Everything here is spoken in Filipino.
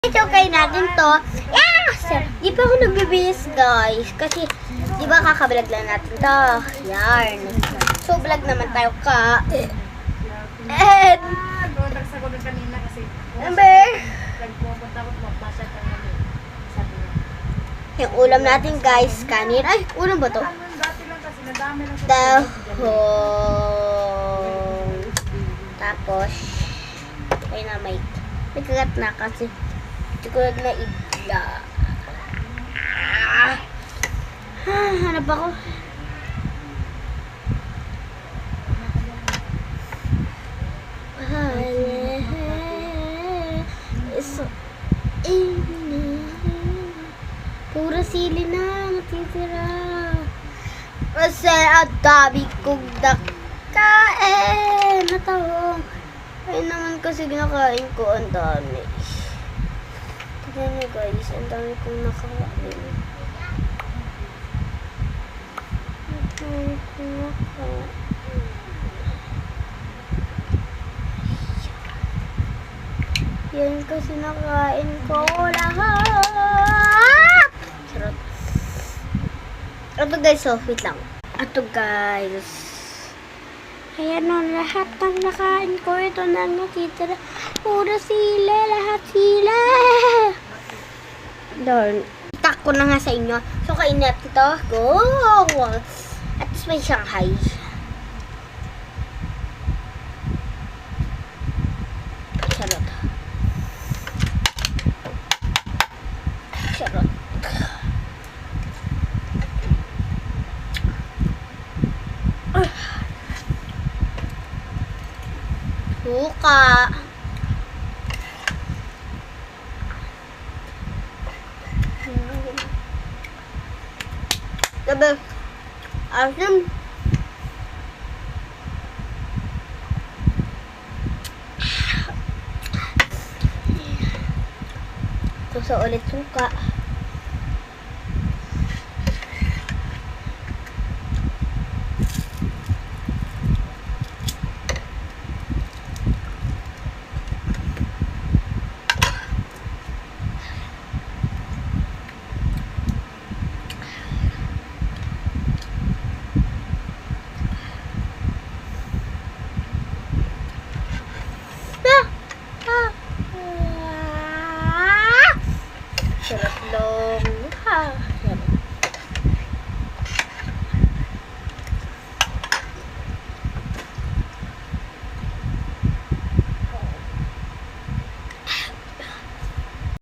Okay natin to. Yes! Di pa ako nagbibihis, guys. Kasi, di ba kakablog lang natin to. Yarn. So, vlog naman tayo ka. And, Nagsagot kanina kasi. number, Nagpupunta ko, mapasya ka namin. Sabi niya. yung ulam natin, guys, kanin. Ay, ulam ba to? Dati lang kasi, nadami lang sa Dahon. Tapos, ay na may kagat na kasi sigurad na ibla. Hanap ako. Pura sili na natitira. Kasi ang dami kong nakain na tawong. Ay naman kasi ginakain ko ang dami. Tignan nyo guys, ang dami kong nakain. Ang dami kong nakain. Yan kasi nakain ko lahat. Charot. Ito guys, so wait lang. Ito guys. Ayan o, lahat ng nakain ko. Ito na natitira. Puro sila, lahat sila. Darn. Itak ko na nga sa inyo. So, kain natin ito. Go! At least may Shanghai. Charot. Charot. Suka. Sabi, asim. Tusa ulit suka. Sarap lang.